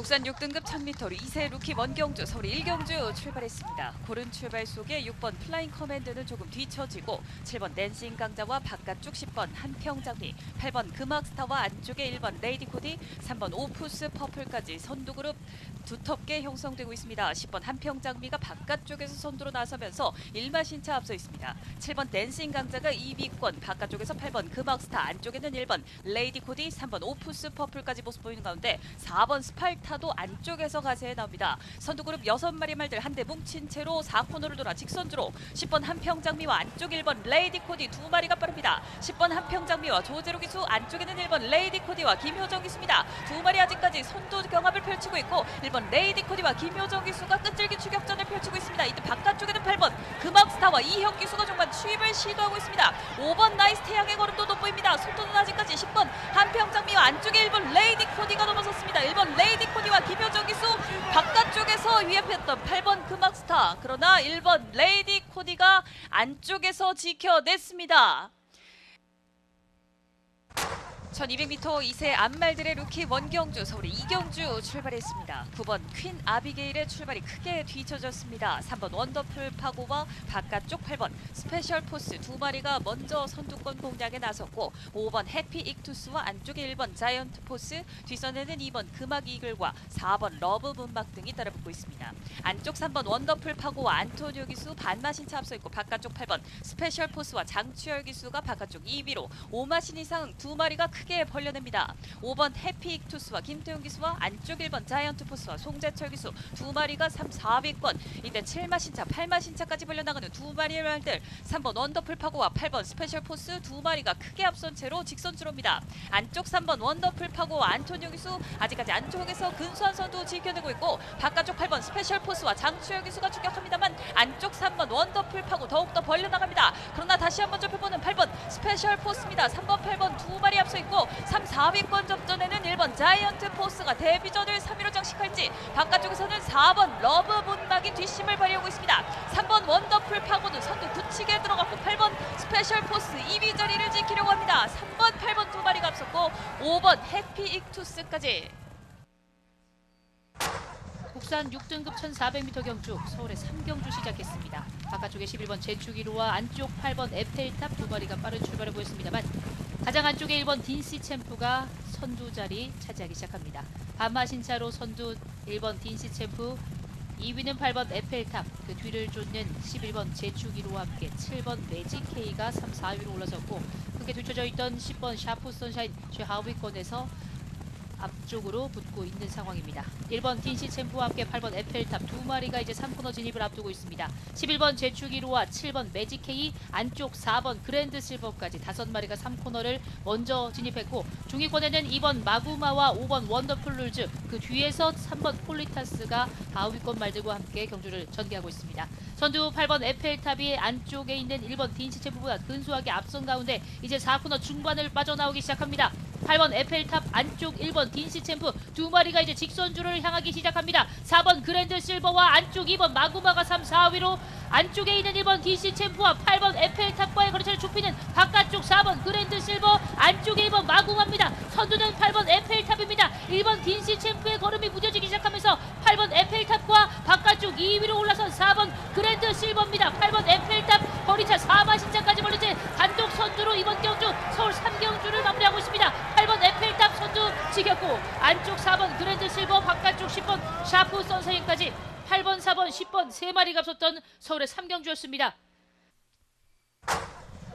국산 6등급 1000m로 2세 루키 원경주, 서울 1경주 출발했습니다. 고른 출발 속에 6번 플라잉 커맨드는 조금 뒤처지고 7번 댄싱 강자와 바깥쪽 10번 한평장미, 8번 금악스타와 안쪽에 1번 레이디 코디, 3번 오푸스 퍼플까지 선두그룹 두텁게 형성되고 있습니다. 10번 한평장미가 바깥쪽에서 선두로 나서면서 1마신차 앞서 있습니다. 7번 댄싱 강자가 2위권, 바깥쪽에서 8번 금악스타, 안쪽에는 1번 레이디 코디, 3번 오푸스 퍼플까지 모습 보이는 가운데 4번 스팔타도 안쪽에서 가세해 나옵니다. 선두그룹 6마리 말들 한데 뭉친 채로 4코너를 돌아 직선주로 10번 한평장미와 안쪽 1번 레이디 코디 2마리가 빠릅니다. 10번 한평장미와 조제로 기수, 안쪽에는 1번 레이디 코디와 김효정 기수입니다. 2마리 아직까지 선두 경합을 펼치고 있고 1번 레이디 코디와 김효정 기수가 끈질긴 추격전을 펼치고 있습니다. 이때 바깥쪽에는 8번 금악스타와 이형 기수가 종반 추입을 시도하고 있습니다. 5번 나이스 태양의 걸음도 돋보입니다. 선두는 아직까지 10번 한평장미와 안쪽에 1번 레이디 코디가 넘어섰습니다. 1번 레이디 코디와 김효정 기수, 바깥쪽에서 위협했던 8번 금악스타, 그러나 1번 레이디 코디가 안쪽에서 지켜냈습니다. 1200m 2세 암말들의 루키 원경주, 서울의 2경주 출발했습니다. 9번 퀸 아비게일의 출발이 크게 뒤처졌습니다. 3번 원더풀 파고와 바깥쪽 8번 스페셜 포스 2마리가 먼저 선두권 공략에 나섰고 5번 해피 익투스와 안쪽에 1번 자이언트 포스, 뒷선에는 2번 금악 이글과 4번 러브 문막 등이 따라붙고 있습니다. 안쪽 3번 원더풀 파고와 안토니오 기수 반마신차 앞서 있고 바깥쪽 8번 스페셜 포스와 장추열 기수가 바깥쪽 2위로 5마신 이상 2마리가 크게 벌려냅니다. 5번 해피 익투스와 김태용 기수와 안쪽 1번 자이언트 포스와 송재철 기수 2마리가 3, 4위권, 이때 7마신차, 8마신차까지 벌려나가는 2마리의 말들 3번 원더풀 파고와 8번 스페셜 포스 2마리가 크게 앞선 채로 직선주로입니다. 안쪽 3번 원더풀 파고와 안토니오 기수 아직까지 안쪽에서 근소한 선두 지켜내고 있고 바깥쪽 8번 스페셜 포스와 장추열 기수가 추격합니다만 안쪽 3번 원더풀 파고 더욱더 벌려나갑니다. 그러나 다시 한번 좁혀보는 8번 스페셜 포스입니다. 3번, 8번 2마리 앞서 있고 3, 4위권 접전에는 1번 자이언트 포스가 데뷔전을 3위로 장식할지, 바깥쪽에서는 4번 러브 문막이 뒷심을 발휘하고 있습니다. 3번 원더풀 파고도 선두 굳히게 들어갔고 8번 스페셜 포스 2위 자리를 지키려고 합니다. 3번, 8번 2마리가 앞섰고 5번 해피 익투스까지. 국산 6등급 1400m 경주, 서울의 3경주 시작했습니다. 바깥쪽에 11번 제축이루와 안쪽 8번 에펠탑 2마리가 빠른 출발을 보였습니다만 가장 안쪽에 1번 딘시 챔프가 선두 자리 차지하기 시작합니다. 반마신차로 선두 1번 딘시 챔프, 2위는 8번 에펠탑, 그 뒤를 쫓는 11번 제축이루와 함께 7번 매직K가 3, 4위로 올라섰고 크게 뒤쳐져 있던 10번 샤프 선샤인 최하위권에서 앞쪽으로 붙고 있는 상황입니다. 1번 딘시 챔프와 함께 8번 에펠탑 2마리가 이제 3코너 진입을 앞두고 있습니다. 11번 제축이루와 7번 매직K, 안쪽 4번 그랜드 실버까지 5마리가 3코너를 먼저 진입했고 중위권에는 2번 마구마와 5번 원더풀 룰즈, 그 뒤에서 3번 폴리타스가 하위권 말들과 함께 경주를 전개하고 있습니다. 선두 8번 에펠탑이 안쪽에 있는 1번 딘시 챔프보다 근소하게 앞선 가운데 이제 4코너 중반을 빠져나오기 시작합니다. 8번 에펠탑, 안쪽 1번 딘시 챔프 2마리가 이제 직선주를 향하기 시작합니다. 4번 그랜드 실버와 안쪽 2번 마구마가 3, 4위로 안쪽에 있는 1번 딘시 챔프와 8번 에펠탑과의 거리차를 좁히는 바깥쪽 4번 그랜드 실버, 안쪽 1번 마구마입니다. 선두는 8번 에펠탑입니다. 1번 딘시 챔프의 걸음이 무뎌지기 시작하면서 8번 에펠탑과 바깥쪽 2위로 올라선 4번 그랜드 실버입니다. 8번 에펠탑 거리차 4마신차까지 벌려진 단독 선두로 이번 경주 서울 3경주를 마무리하고 있습니다. 8번 에펠탑 선두 지켰고 안쪽 4번 그랜드 실버, 바깥쪽 10번 샤프 선사인까지 8번, 4번, 10번 3마리가 앞섰던 서울의 3경주였습니다.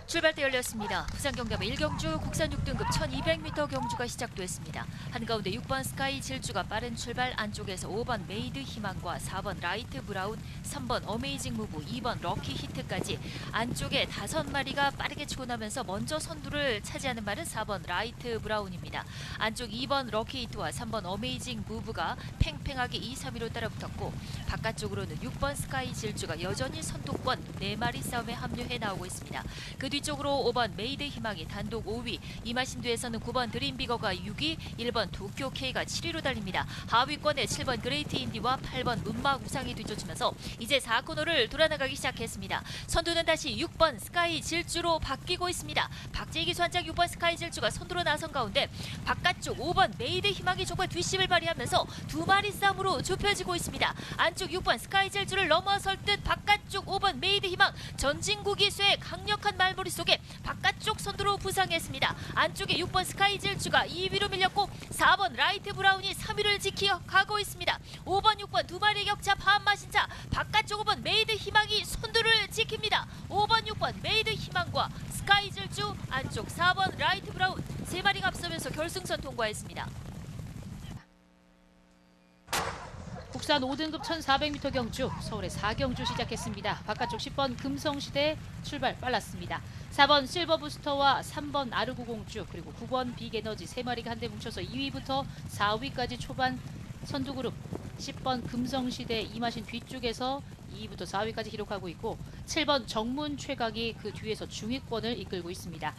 출발대 열렸습니다. 부산경남의 1경주 국산 6등급 1200m 경주가 시작됐습니다. 한가운데 6번 스카이 질주가 빠른 출발, 안쪽에서 5번 메이드 희망과 4번 라이트 브라운, 3번 어메이징 무브, 2번 럭키 히트까지 안쪽에 5마리가 빠르게 치고 나면서 먼저 선두를 차지하는 말은 4번 라이트 브라운입니다. 안쪽 2번 럭키 히트와 3번 어메이징 무브가 팽팽하게 2, 3위로 따라붙었고 바깥쪽으로는 6번 스카이 질주가 여전히 선두권 4마리 싸움에 합류해 나오고 있습니다. 그 뒤 뒤쪽으로 5번 메이드 희망이 단독 5위, 이마신 뒤에서는 9번 드림비거가 6위, 1번 도쿄 K가 7위로 달립니다. 하위권에 7번 그레이트 인디와 8번 문막 우상이 뒤쫓으면서 이제 4코너를 돌아나가기 시작했습니다. 선두는 다시 6번 스카이 질주로 바뀌고 있습니다. 박재기 선장 6번 스카이 질주가 선두로 나선 가운데 바깥쪽 5번 메이드 희망이 조금 뒷심을 발휘하면서 두 마리 싸움으로 좁혀지고 있습니다. 안쪽 6번 스카이 질주를 넘어설 듯 바깥쪽 5번 메이드 희망 전진구 기수의 강력한 말머리 속에 바깥쪽 선두로 부상했습니다. 안쪽에 6번 스카이 질주가 2위로 밀렸고 4번 라이트 브라운이 3위를 지켜가고 있습니다. 5번 6번 두 마리 격차 반마신차 바깥쪽 5번 메이드 희망이 선두를 지킵니다. 5번 6번 메이드 희망과 스카이 질주 안쪽 4번 라이트 브라운 세 마리가 앞서면서 결승선 통과했습니다. 국산 5등급 1400m 경주 서울의 4경주 시작했습니다. 바깥쪽 10번 금성시대 출발 빨랐습니다. 4번 실버부스터와 3번 아르고공주 그리고 9번 빅에너지 세 마리가 한데 뭉쳐서 2위부터 4위까지 초반 선두그룹 10번 금성시대 이마신 뒤쪽에서 2위부터 4위까지 기록하고 있고 7번 정문 최각이 그 뒤에서 중위권을 이끌고 있습니다.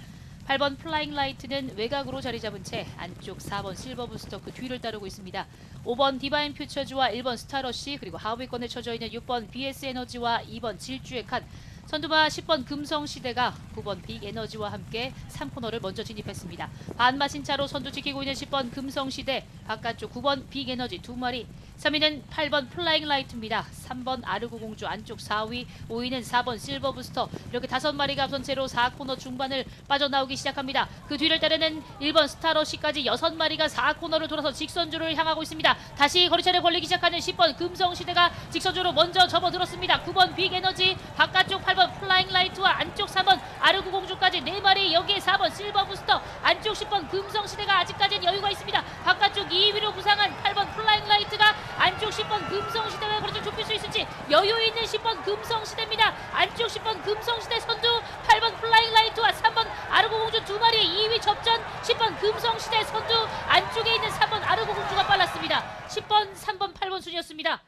8번 플라잉 라이트는 외곽으로 자리 잡은 채 안쪽 4번 실버부스터 그 뒤를 따르고 있습니다. 5번 디바인 퓨처즈와 1번 스타러시 그리고 하위권에 쳐져 있는 6번 BS 에너지와 2번 질주의 칸 선두마 10번 금성시대가 9번 빅에너지와 함께 3코너를 먼저 진입했습니다. 반마신차로 선두 지키고 있는 10번 금성시대 바깥쪽 9번 빅에너지 두 마리 3위는 8번 플라잉 라이트입니다. 3번 아르고공주 안쪽 4위 5위는 4번 실버부스터 이렇게 5마리가 앞선 채로 4코너 중반을 빠져나오기 시작합니다. 그 뒤를 따르는 1번 스타러시까지 6마리가 4코너를 돌아서 직선주를 향하고 있습니다. 다시 거리차를 벌리기 시작하는 10번 금성시대가 직선주로 먼저 접어들었습니다. 9번 빅에너지 바깥쪽 8번 플라잉 라이트와 안쪽 3번 아르고공주까지 4마리 여기에 4번 실버부스터 안쪽 10번 금성시대가 아직까지는 여유가 있습니다. 바깥쪽 2위로 부상한 8번 플라잉 라이트가 안쪽 10번 금성시대가 거리를 좁힐 수 있을지 여유 있는 10번 금성시대입니다. 안쪽 10번 금성시대 선두 8번 플라잉 라이트와 3번 아르고공주 두 마리의 2위 접전 10번 금성시대 선두 안쪽에 있는 3번 아르고공주가 빨랐습니다. 10번, 3번, 8번 순이었습니다.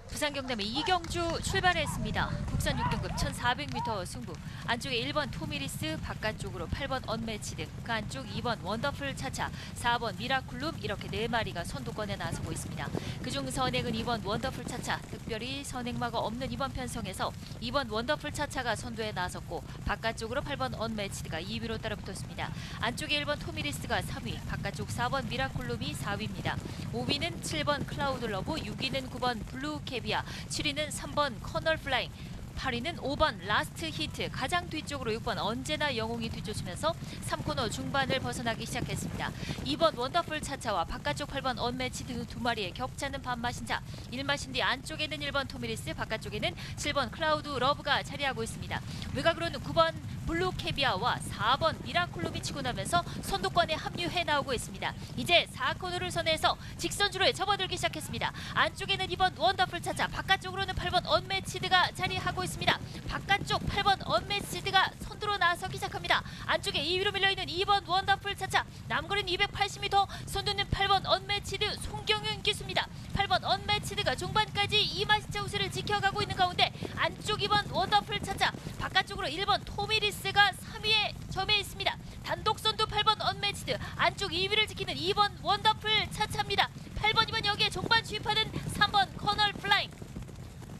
부산 경남의 이경주 출발했습니다. 국산 6등급 1400m 승부. 안쪽에 1번 토미리스, 바깥쪽으로 8번 언매치드, 그 안쪽 2번 원더풀 차차, 4번 미라클룸 이렇게 4마리가 선두권에 나서고 있습니다. 그중 선행은 2번 원더풀 차차, 특별히 선행마가 없는 이번 편성에서 2번 원더풀 차차가 선두에 나섰고 바깥쪽으로 8번 언매치드가 2위로 따라붙었습니다. 안쪽에 1번 토미리스가 3위, 바깥쪽 4번 미라클룸이 4위입니다. 5위는 7번 클라우드 러브, 6위는 9번 블루 캐비아, 7위는 3번 커널 플라잉, 8위는 5번 라스트 히트, 가장 뒤쪽으로 6번 언제나 영웅이 뒤쫓으면서 3코너 중반을 벗어나기 시작했습니다. 2번 원더풀 차차와 바깥쪽 8번 언매치드 두 마리의 격차는 반마신차, 1마신 뒤 안쪽에는 1번 토미리스, 바깥쪽에는 7번 클라우드 러브가 자리하고 있습니다. 외곽으로는 9번 블루 캐비아와 4번 미라클룸이 치고 나면서 선두권에 합류해 나오고 있습니다. 이제 4코너를 선회해서 직선주로에 접어들기 시작했습니다. 안쪽에는 2번 원더풀 차차, 바깥쪽으로는 8번 언매치드가 자리하고 있습니다. 바깥쪽 8번 언매치드가 선두로 나서기 시작합니다. 안쪽에 2위로 밀려있는 2번 원더풀 차차, 남거리는 280m, 선두는 8번 언매치드 송경윤 기수입니다. 8번 언매치드가 중반까지 이마시차 우세를 지켜가고 있는 가운데 안쪽 2번 원더풀 차차, 바깥쪽으로 1번 토미리스가 3위에 점해 있습니다. 단독 선두 8번 언매치드, 안쪽 2위를 지키는 2번 원더풀 차차입니다. 8번이면 여기에 종반 주입하는 3번 커널 플라잉,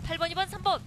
8번 2번 3번.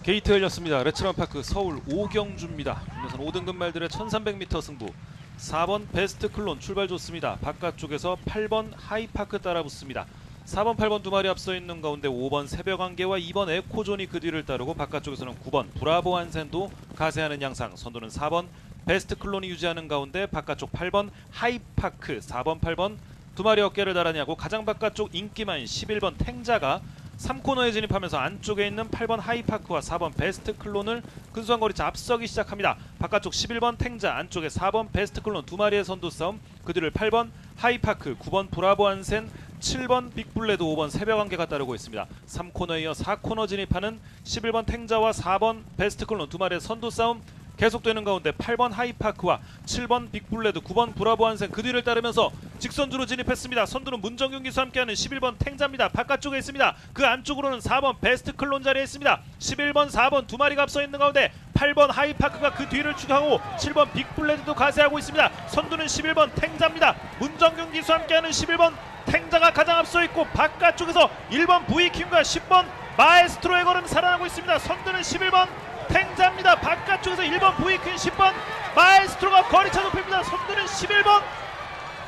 게이트 열렸습니다. 레츠런파크 서울 오경주입니다. 이것은 5등급 말들의 1300m 승부. 4번 베스트 클론 출발 좋습니다. 바깥쪽에서 8번 하이파크 따라붙습니다. 4번 8번 두 마리 앞서 있는 가운데 5번 새벽안개와 2번 에코존이 그 뒤를 따르고 바깥쪽에서는 9번 브라보 한센도 가세하는 양상, 선두는 4번 베스트 클론이 유지하는 가운데 바깥쪽 8번 하이파크, 4번 8번 두 마리 어깨를 나란히 하고 가장 바깥쪽 인기만 11번 탱자가 3코너에 진입하면서 안쪽에 있는 8번 하이파크와 4번 베스트 클론을 근소한 거리차 앞서기 시작합니다. 바깥쪽 11번 탱자, 안쪽에 4번 베스트 클론 두 마리의 선두 싸움, 그 뒤를 8번 하이파크, 9번 브라보 한센, 7번 빅블레드, 5번 새벽안개가 따르고 있습니다. 3코너에 이어 4코너 진입하는 11번 탱자와 4번 베스트 클론 두 마리의 선두 싸움 계속되는 가운데 8번 하이파크와 7번 빅블레드, 9번 브라보 한생 그 뒤를 따르면서 직선주로 진입했습니다. 선두는 문정균 기수와 함께하는 11번 탱자입니다. 바깥쪽에 있습니다. 그 안쪽으로는 4번 베스트 클론 자리에 있습니다. 11번, 4번 두 마리가 앞서 있는 가운데 8번 하이파크가 그 뒤를 추격하고 7번 빅블레드도 가세하고 있습니다. 선두는 11번 탱자입니다. 문정균 기수와 함께하는 11번 탱자가 가장 앞서 있고 바깥쪽에서 1번 부이킴과 10번 마에스트로의 걸음 살아나고 있습니다. 선두는 11번 탱자입니다. 바깥쪽에서 1번 부이킴, 10번 마에스트로가 거리차 높입니다. 선두는 11번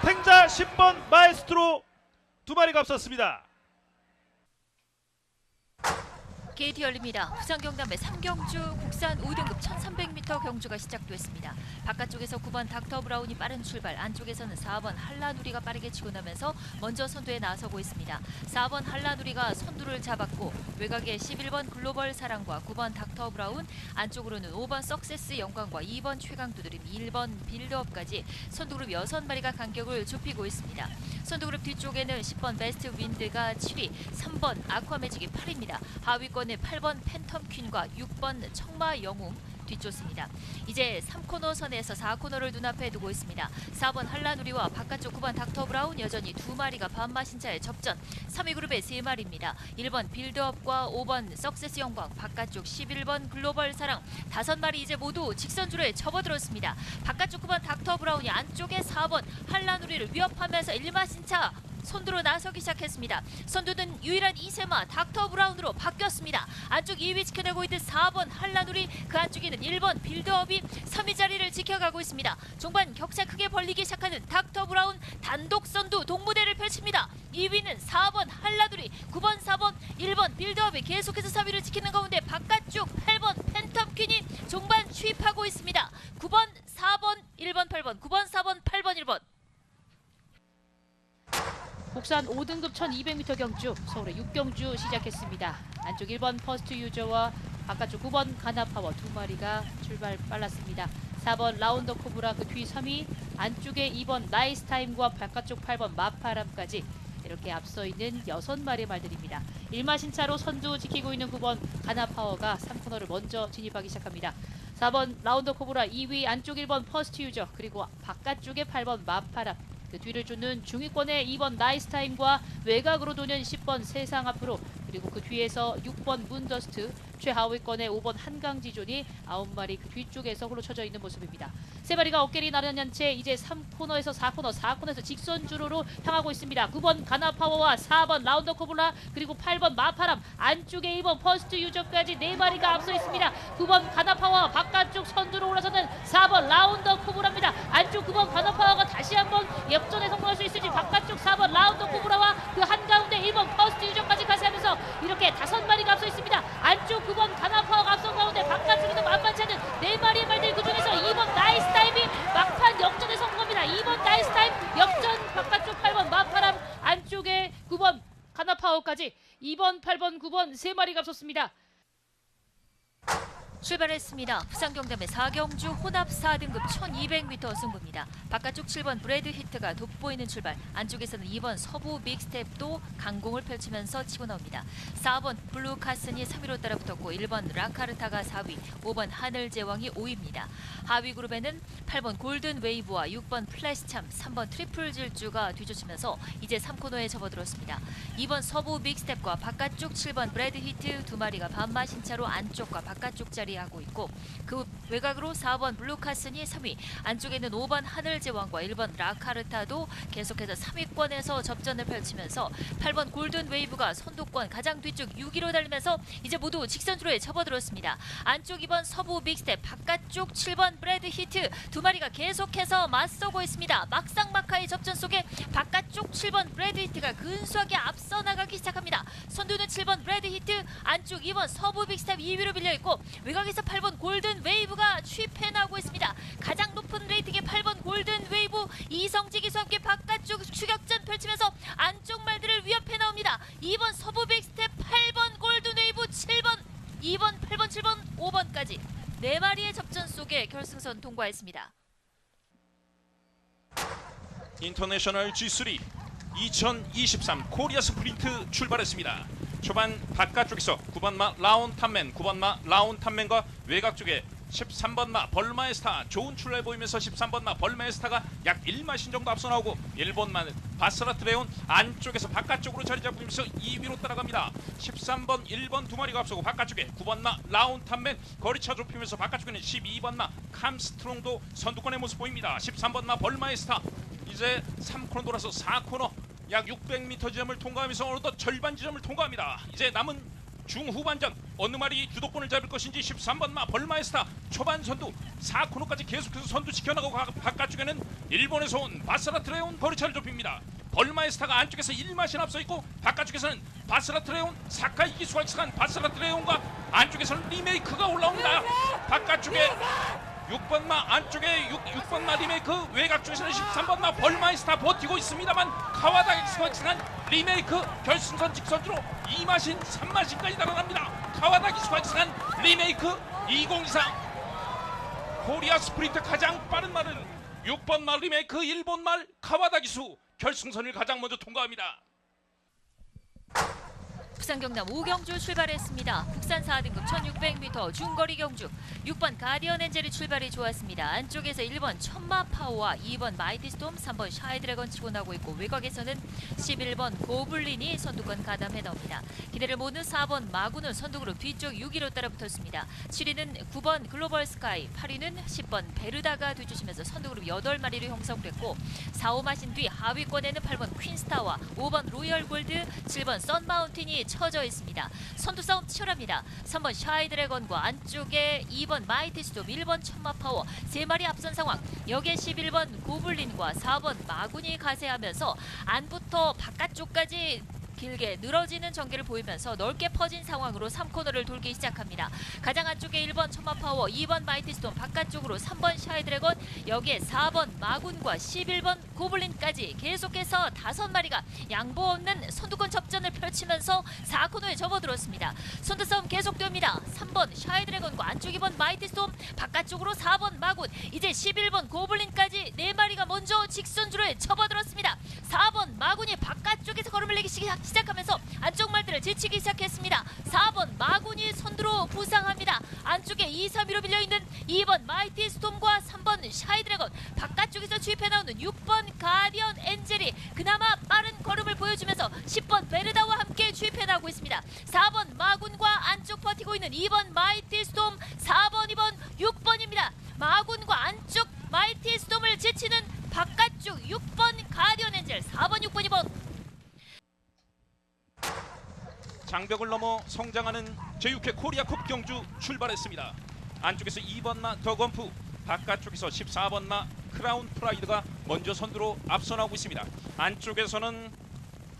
탱자, 10번 마에스트로 두 마리가 앞섰습니다. 게이트 열립니다. 부산경남의 3경주 국산 5등급 1300m 경주가 시작됐습니다. 바깥쪽에서 9번 닥터 브라운이 빠른 출발, 안쪽에서는 4번 한라누리가 빠르게 치고 나면서 먼저 선두에 나서고 있습니다. 4번 한라누리가 선두를 잡았고 외곽에 11번 글로벌 사랑과 9번 닥터 브라운, 안쪽으로는 5번 석세스 영광과 2번 최강 두드림, 1번 빌드업까지 선두그룹 6마리가 간격을 좁히고 있습니다. 선두그룹 뒤쪽에는 10번 베스트 윈드가 7위, 3번 아쿠아매직이 8위입니다. 하위권에 8번 팬텀 퀸과 6번 청마 영웅 뒤쫓습니다. 이제 3코너 선에서 4코너를 눈앞에 두고 있습니다. 4번 한라누리와 바깥쪽 9번 닥터 브라운 여전히 두 마리가 반마신차의 접전. 3위 그룹의 3마리입니다. 1번 빌드업과 5번 석세스 영광, 바깥쪽 11번 글로벌 사랑 5마리 이제 모두 직선주로에 접어들었습니다. 바깥쪽 9번 닥터 브라운이 안쪽에 4번 한라누리를 위협하면서 1마신차 선두로 나서기 시작했습니다. 선두는 유일한 이세마 닥터 브라운으로 바뀌었습니다. 안쪽 2위 지켜내고 있는 4번 한라누리, 그 안쪽에는 1번 빌드업이 3위 자리를 지켜가고 있습니다. 종반 격차 크게 벌리기 시작하는 닥터 브라운 단독 선두 동무대를 펼칩니다. 2위는 4번 한라누리, 9번, 4번, 1번 빌드업이 계속해서 3위를 지키는 가운데 바깥쪽 8번 팬텀 퀸이 종반 추입하고 있습니다. 9번, 4번, 1번, 8번, 9번, 4번, 8번, 1번. 국산 5등급 1200m 경주 서울의 6경주 시작했습니다. 안쪽 1번 퍼스트 유저와 바깥쪽 9번 가나파워 두 마리가 출발 빨랐습니다. 4번 라운더 코브라 그 뒤 3위, 안쪽에 2번 나이스 타임과 바깥쪽 8번 마파람까지 이렇게 앞서 있는 6마리의 말들입니다. 1마신차로 선두 지키고 있는 9번 가나파워가 3코너를 먼저 진입하기 시작합니다. 4번 라운더 코브라 2위, 안쪽 1번 퍼스트 유저, 그리고 바깥쪽에 8번 마파람, 그 뒤를 쫓는 중위권의 2번 나이스 타임과 외곽으로 도는 10번 세상 앞으로, 그리고 그 뒤에서 6번 문더스트, 최하위권의 5번 한강지존이 9마리 그 뒤쪽에서 홀로 쳐져 있는 모습입니다. 세 마리가 어깨를 나란한 채 이제 3코너에서 4코너에서 직선주로로 향하고 있습니다. 9번 가나파워와 4번 라운더 코블라, 그리고 8번 마파람, 안쪽에 2번 퍼스트 유저까지 4마리가 앞서 있습니다. 9번 가나파워, 바깥쪽 선두로 올라서는 4번 라운더 코블라입니다. 안쪽 9번 가나파워가 다시 한번 역전에 성공할 수 있을지, 바깥쪽 4번 라운더 코블라와 그 한가운데 1번 퍼스트 유저까지 가세하면서 이렇게 5마리가 앞서 있습니다. 안쪽 9번 가나파워가 앞선 가운데 바깥쪽에서 만만치 않은 4마리의 말들, 그 중에서 2번 나이스 타임이 막판 역전에 성공합니다. 2번 나이스 타임 역전, 바깥쪽 8번 마파람, 안쪽에 9번 가나파워까지 2번, 8번, 9번 3마리가 앞섰습니다. 출발했습니다. 부산경남의 4경주 혼합 4등급 1200m 승부입니다. 바깥쪽 7번 브래드 히트가 돋보이는 출발, 안쪽에서는 2번 서부 빅스텝도 강공을 펼치면서 치고 나옵니다. 4번 블루 카슨이 3위로 따라붙었고 1번 라카르타가 4위, 5번 하늘제왕이 5위입니다. 하위 그룹에는 8번 골든 웨이브와 6번 플래시참, 3번 트리플 질주가 뒤쫓으면서 이제 3코너에 접어들었습니다. 2번 서부 빅스텝과 바깥쪽 7번 브래드 히트 두 마리가 반마신차로 안쪽과 바깥쪽 자리 하고 있고, 그 외곽으로 4번 블루카슨이 3위, 안쪽에는 5번 하늘제왕과 1번 라카르타도 계속해서 3위권에서 접전을 펼치면서 8번 골든 웨이브가 선두권 가장 뒤쪽 6위로 달리면서 이제 모두 직선주로에 접어들었습니다. 안쪽 2번 서부 빅스텝, 바깥쪽 7번 브래드 히트 두 마리가 계속해서 맞서고 있습니다. 막상막하의 접전 속에 바깥쪽 7번 브래드 히트가 근소하게 앞서 나가기 시작합니다. 선두는 7번 브래드 히트, 안쪽 2번 서부 빅스텝 2위로 밀려있고 외곽에서 8번 골든 웨이브가 취패나오고 있습니다. 가장 높은 레이팅의 8번 골든 웨이브, 이성지 기수와 함께 바깥쪽 추격전 펼치면서 안쪽 말들을 위협해 나옵니다. 2번 서부 빅스텝, 8번 골든 웨이브, 7번, 2번, 8번, 7번, 5번까지 4마리의 접전 속에 결승선 통과했습니다. 인터내셔널 G3 2023 코리아 스프린트 출발했습니다. 초반 바깥쪽에서 9번마 라운 탐맨, 9번마 라운 탐맨과 외곽 쪽에 13번 마 벌마에스타 좋은 출발 보이면서 13번 마 벌마에스타가 약 1마신 정도 앞서 나오고 1번 마 바스라트레온 안쪽에서 바깥쪽으로 자리 잡으면서 2위로 따라갑니다. 13번 1번 두 마리가 앞서고 바깥쪽에 9번 마 라운탄맨 거리차 좁히면서 바깥쪽에는 12번 마 캄스트롱도 선두권의 모습 보입니다. 13번 마 벌마에스타 이제 3코너 돌아서 4코너 약 600m 지점을 통과하면서 어느덧 절반 지점을 통과합니다. 이제 남은 중후반전 어느 말이 주도권을 잡을 것인지 13번 마 벌마에스타 초반 선두 4코너까지 계속해서 선두 지켜나가고 바깥쪽에는 일본에서 온 바스라트레온 거리차를 좁힙니다. 벌마에스타가 안쪽에서 1마신 앞서 있고 바깥쪽에서는 바스라트레온 사카이 기수가 익숙한 바스라트레온과 안쪽에서는 리메이크가 올라옵니다. 바깥쪽에 6번 마 안쪽에 6번 마 리메이크 외곽 쪽에서는 13번 마 벌마에스타 버티고 있습니다만 카와다 기수가 익숙한 리메이크 결승선 직선으로 2마신 3마신까지 달아납니다. 카와다 기수가 익숙한 리메이크 2024 코리아 스프린트 가장 빠른 말은 6번 말 리메이크 일본 말 카와다 기수 결승선을 가장 먼저 통과합니다. 부산 경남 5경주 출발했습니다. 국산 4등급 1600m 중거리 경주 6번 가디언 엔젤이 출발이 좋았습니다. 안쪽에서 1번 천마 파워와 2번 마이티 스톰, 3번 샤이 드래곤 치고 나오고 있고 외곽에서는 11번 고블린이 선두권 가담해 나옵니다. 기대를 모는 4번 마구는 선두그룹 뒤쪽 6위로 따라붙었습니다. 7위는 9번 글로벌 스카이, 8위는 10번 베르다가 뒤쫓으면서 선두그룹 8마리로 형성됐고 4, 5마신 뒤 하위권에는 8번 퀸스타와 5번 로열 골드, 7번 썬마운틴이 쳐져 있습니다. 선두 싸움 치열합니다. 3번 샤이 드래곤과 안쪽에 2번 마이티 스톰, 1번 천마 파워 3마리 앞선 상황. 여기에 11번 고블린과 4번 마군이 가세하면서 안부터 바깥쪽까지 길게 늘어지는 전개를 보이면서 넓게 퍼진 상황으로 3코너를 돌기 시작합니다. 가장 안쪽에 1번 천마파워, 2번 마이티스톤, 바깥쪽으로 3번 샤이드래곤, 여기에 4번 마군과 11번 고블린까지 계속해서 5마리가 양보 없는 선두권 접전을 펼치면서 4코너에 접어들었습니다. 선두 싸움 계속됩니다. 3번 샤이드래곤과 안쪽 2번 마이티스톤, 바깥쪽으로 4번 마군, 이제 11번 고블린까지 4마리가 먼저 직선주로에 접어들었습니다. 4번 마군이 바깥쪽에서 걸음을 내기 시작하면서 안쪽 말들을 제치기 시작했습니다. 4번 마군이 선두로 부상합니다. 안쪽에 2, 3위로 밀려있는 2번 마이티 스톰과 3번 샤이드래곤, 바깥쪽에서 주입해 나오는 6번 가디언 엔젤이 그나마 빠른 걸음을 보여주면서 10번 베르다와 함께 주입해 나오고 있습니다. 4번 마군과 안쪽 버티고 있는 2번 마이티 스톰, 4번, 2번, 6번입니다. 마군과 안쪽 마이티 스톰을 제치는 바깥쪽 6번 가디언 엔젤, 4번, 6번, 2번. 장벽을 넘어 성장하는 제6회 코리아컵 경주 출발했습니다. 안쪽에서 2번 마 더건프, 바깥쪽에서 14번 마 크라운 프라이드가 먼저 선두로 앞서 나오고 있습니다. 안쪽에서는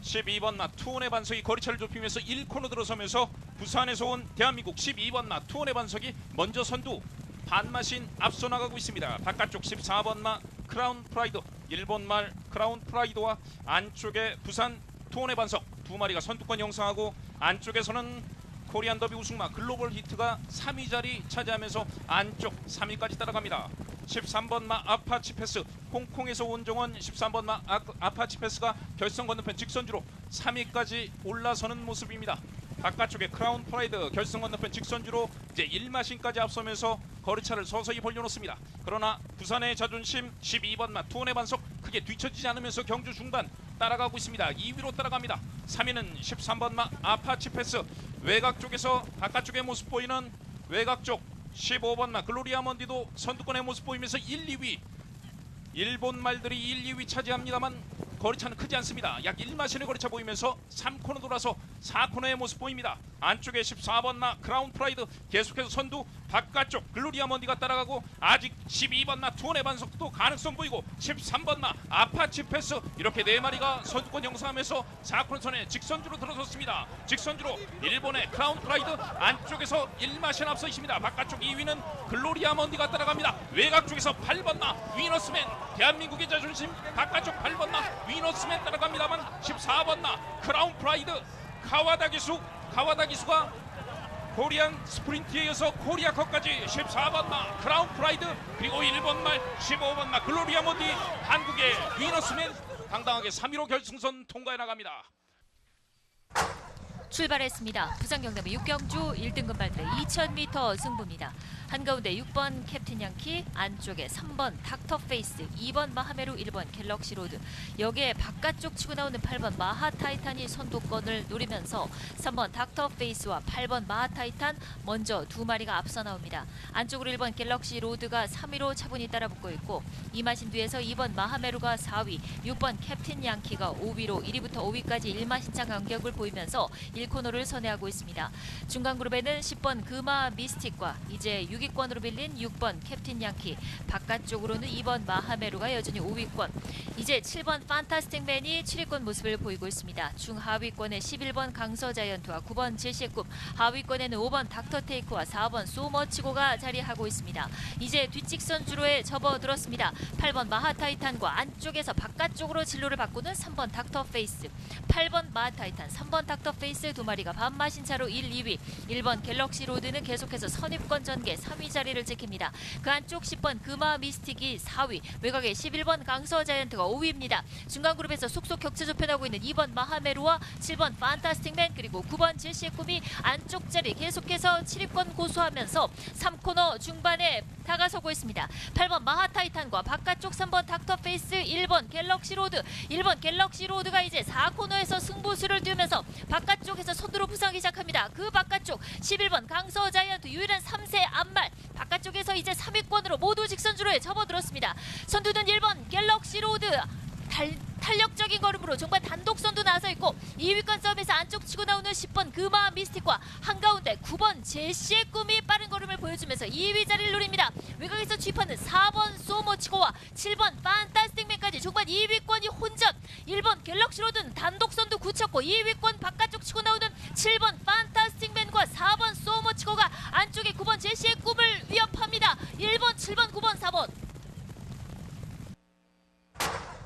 12번 마 투혼의 반석이 거리차를 좁히면서 1코너 들어서면서 부산에서 온 대한민국 12번 마 투혼의 반석이 먼저 선두 반마신 앞서 나가고 있습니다. 바깥쪽 14번 마 크라운 프라이드, 일본 말 크라운 프라이드와 안쪽에 부산 투혼의 반석 2마리가 선두권 형성하고 안쪽에서는 코리안 더비 우승마 글로벌 히트가 3위 자리 차지하면서 안쪽 3위까지 따라갑니다. 13번 마 아파치 패스, 홍콩에서 온 정원 13번 마 아파치 패스가 결승 건너편 직선주로 3위까지 올라서는 모습입니다. 바깥쪽에 크라운 프라이드 결승 건너편 직선주로 이제 1마신까지 앞서면서 거리차를 서서히 벌려놓습니다. 그러나 부산의 자존심 12번 마 투혼의 반석 크게 뒤처지지 않으면서 경주 중반 따라가고 있습니다. 2위로 따라갑니다. 3위는 13번 마 아파치 패스, 외곽 쪽에서 바깥쪽의 모습 보이는 외곽 쪽 15번 마 글로리아 먼디도 선두권의 모습 보이면서 1, 2위 일본 말들이 1, 2위 차지합니다만 거리차는 크지 않습니다. 약 1마신의 거리차 보이면서 3코너 돌아서 4코너의 모습 보입니다. 안쪽에 14번 마 크라운 프라이드 계속해서 선두, 바깥쪽 글로리아 먼디가 따라가고 아직 12번 마 투혼의 반석도 가능성 보이고 13번 마 아파치 패스, 이렇게 4마리가 선두권 형성하면서 4코너 선에 직선주로 들어섰습니다. 직선주로 일본의 크라운 프라이드 안쪽에서 1마신 앞서 있습니다. 바깥쪽 2위는 글로리아 먼디가 따라갑니다. 외곽 쪽에서 8번 마 위너스맨, 대한민국의 자존심 바깥쪽 8번 마 위너스맨 따라갑니다만 14번 마 크라운 프라이드 카와다 기수가 코리안 스프린트에 이어서 코리아컵까지 14번 마 크라운 프라이드, 그리고 1번 말 15번 마 글로리아 먼디 한국의 위너스맨 당당하게 3위로 결승선 통과해 나갑니다. 출발했습니다. 부산경남의 6경주 1등급 말들의 2000m 승부입니다. 한가운데 6번 캡틴 양키, 안쪽에 3번 닥터페이스, 2번 마하메루, 1번 갤럭시 로드. 여기에 바깥쪽 치고 나오는 8번 마하 타이탄이 선두권을 노리면서 3번 닥터페이스와 8번 마하 타이탄 먼저 두 마리가 앞서 나옵니다. 안쪽으로 1번 갤럭시 로드가 3위로 차분히 따라붙고 있고 이마신 뒤에서 2번 마하메루가 4위, 6번 캡틴 양키가 5위로 1위부터 5위까지 1마신차 간격을 보이면서 1코너를 선회하고 있습니다. 중간 그룹에는 10번 금화 미스틱과 이제 6위권으로 밀린 6번 캡틴 양키, 바깥쪽으로는 2번 마하메루가 여전히 5위권, 이제 7번 판타스틱맨이 7위권 모습을 보이고 있습니다. 중하위권에 11번 강서자이언트와 9번 제시의 꿈, 하위권에는 5번 닥터테이크와 4번 소머치고가 자리하고 있습니다. 이제 뒷직선 주로에 접어들었습니다. 8번 마하타이탄과 안쪽에서 바깥쪽으로 진로를 바꾸는 3번 닥터페이스, 8번 마하타이탄, 3번 닥터페이스 두 마리가 반마신차로 1, 2위, 1번 갤럭시 로드는 계속해서 선입권 전개 3위 자리를 지킵니다. 그 안쪽 10번 금화 미스틱이 4위, 외곽에 11번 강서 자이언트가 5위입니다. 중간 그룹에서 속속 격차 좁혀나고 있는 2번 마하메루와 7번 판타스틱맨 그리고 9번 제시의 꿈이 안쪽 자리 계속해서 7위권 고수하면서 3코너 중반에 다가서고 있습니다. 8번 마하타이탄과 바깥쪽 3번 닥터페이스, 1번 갤럭시 로드, 1번 갤럭시 로드가 이제 4코너에서 승부수를 띄우면서 바깥쪽에서 선두로 부상하기 시작합니다. 그 바깥쪽 11번 강서 자이언트 유일한 3세 앞말, 바깥쪽에서 이제 3위권으로 모두 직선주로에 접어들었습니다. 선두는 1번 갤럭시 로드, 탄력적인 걸음으로 정말 단독 선두 나서 있고 2위권 싸움에서 안쪽 치고 나오는 10번 금화 미스틱과 한가운데 9번 제시의 꿈이 빠른 걸음을 보여주면서 2위 자리를 노립니다. 외곽에서 취입하는 4번 소모치고와 7번 판타스틱맨까지 정말 2위권이 혼전. 1번 갤럭시로드는 단독 선두 굳혔고 2위권 바깥쪽 치고 나오는 7번 판타스틱맨과 4번 소모치고가 안쪽에 9번 제시의 꿈을 위협합니다. 1번, 7번, 9번, 4번.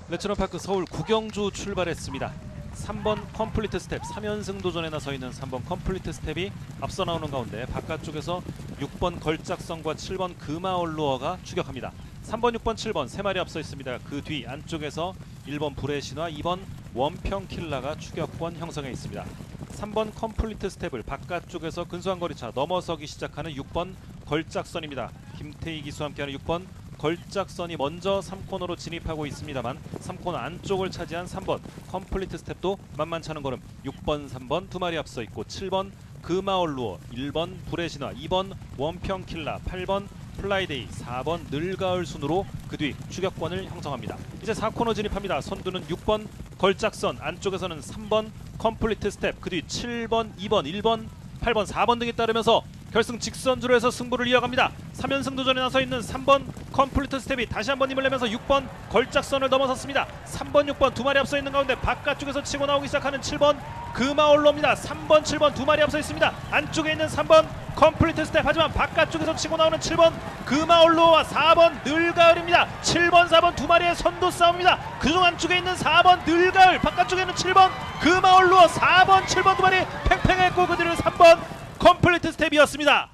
레츠런파크 서울 9경주 출발했습니다. 3번 컴플리트 스텝 3연승 도전에 나서 있는 3번 컴플리트 스텝이 앞서 나오는 가운데 바깥쪽에서 6번 걸작성과 7번 금화얼루어가 추격합니다. 3번, 6번, 7번 세 마리 앞서 있습니다. 그 뒤 안쪽에서 1번 브레신과 2번 원평킬라가 추격권 형성해 있습니다. 3번 컴플리트 스텝을 바깥쪽에서 근소한 거리차 넘어서기 시작하는 6번 걸작선입니다. 김태희 기수와 함께하는 6번 걸작선이 먼저 3코너로 진입하고 있습니다만 3코너 안쪽을 차지한 3번 컴플리트 스텝도 만만치 않은 걸음 6번, 3번 두 마리 앞서 있고 7번 금화얼루어, 1번 브레신화, 2번 원평킬라, 8번 플라이데이, 4번 늘가을 순으로 그 뒤 추격권을 형성합니다. 이제 4코너 진입합니다. 선두는 6번 걸작선, 안쪽에서는 3번 컴플리트 스텝, 그 뒤 7번, 2번, 1번, 8번, 4번 등이 따르면서 결승 직선주로 해서 승부를 이어갑니다. 3연승 도전에 나서 있는 3번 컴플리트 스텝이 다시 한번 힘을 내면서 6번 걸작선을 넘어섰습니다. 3번, 6번 두 마리 앞서 있는 가운데 바깥쪽에서 치고 나오기 시작하는 7번 금화올로입니다. 3번, 7번 두 마리 앞서 있습니다. 안쪽에 있는 3번 컴플리트 스텝, 하지만 바깥쪽에서 치고 나오는 7번 금화올로와 4번 늘가을입니다. 7번, 4번 두 마리의 선두 싸움입니다. 그중 안쪽에 있는 4번 늘가을, 바깥쪽에 있는 7번 금화올로와 4번, 7번 두 마리 팽팽했고 그 뒤를 3번 컴플리트 스텝이었습니다.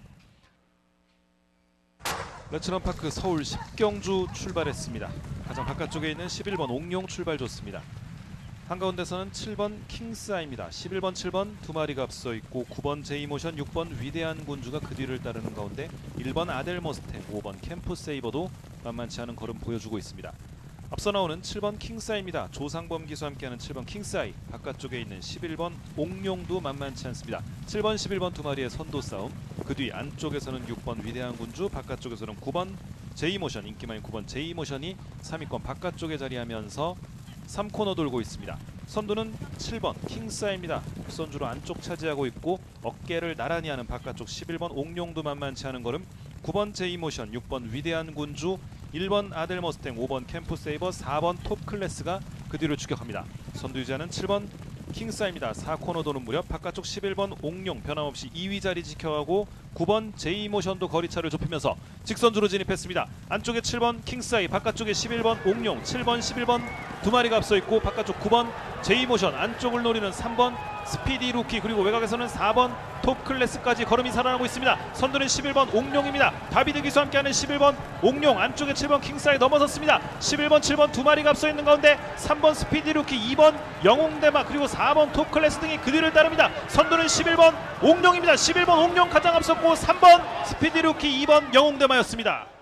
레츠런파크 서울 10경주 출발했습니다. 가장 바깥쪽에 있는 11번 옥룡 출발 좋습니다. 한가운데서는 7번 킹스아입니다. 11번, 7번 두 마리가 앞서 있고 9번 제이모션, 6번 위대한 군주가 그 뒤를 따르는 가운데 1번 아델머스텍, 5번 캠프세이버도 만만치 않은 걸음 보여주고 있습니다. 앞서 나오는 7번 킹스아입니다. 조상범 기수와 함께하는 7번 킹스아이, 바깥쪽에 있는 11번 옥룡도 만만치 않습니다. 7번, 11번 두 마리의 선도 싸움, 그 뒤 안쪽에서는 6번 위대한 군주, 바깥쪽에서는 9번 제이모션, 인기 많은 9번 제이모션이 3위권 바깥쪽에 자리하면서 3코너 돌고 있습니다. 선두는 7번 킹스아입니다. 국선주로 안쪽 차지하고 있고 어깨를 나란히 하는 바깥쪽 11번 옥룡도 만만치 않은 걸음, 9번 제이모션, 6번 위대한 군주, 1번 아델머스탱, 5번 캠프세이버, 4번 톱클래스가 그 뒤를 추격합니다. 선두 유지하는 7번 킹스아입니다. 4코너 도는 무렵 바깥쪽 11번 옥룡 변함없이 2위 자리 지켜가고 9번 제이모션도 거리차를 좁히면서 직선주로 진입했습니다. 안쪽에 7번 킹스아이, 바깥쪽에 11번 옥룡, 7번, 11번 두 마리가 앞서 있고 바깥쪽 9번 제이모션, 안쪽을 노리는 3번 스피디 루키, 그리고 외곽에서는 4번 톱클래스까지 걸음이 살아나고 있습니다. 선두는 11번 옥룡입니다. 다비드 기수와 함께하는 11번 옥룡, 안쪽에 7번 킹사이 넘어섰습니다. 11번 7번 두 마리가 앞서 있는 가운데 3번 스피디 루키, 2번 영웅대마, 그리고 4번 톱클래스 등이 그 뒤를 따릅니다. 선두는 11번 옥룡입니다. 11번 옥룡 가장 앞섰고 3번 스피디 루키, 2번 영웅대마였습니다.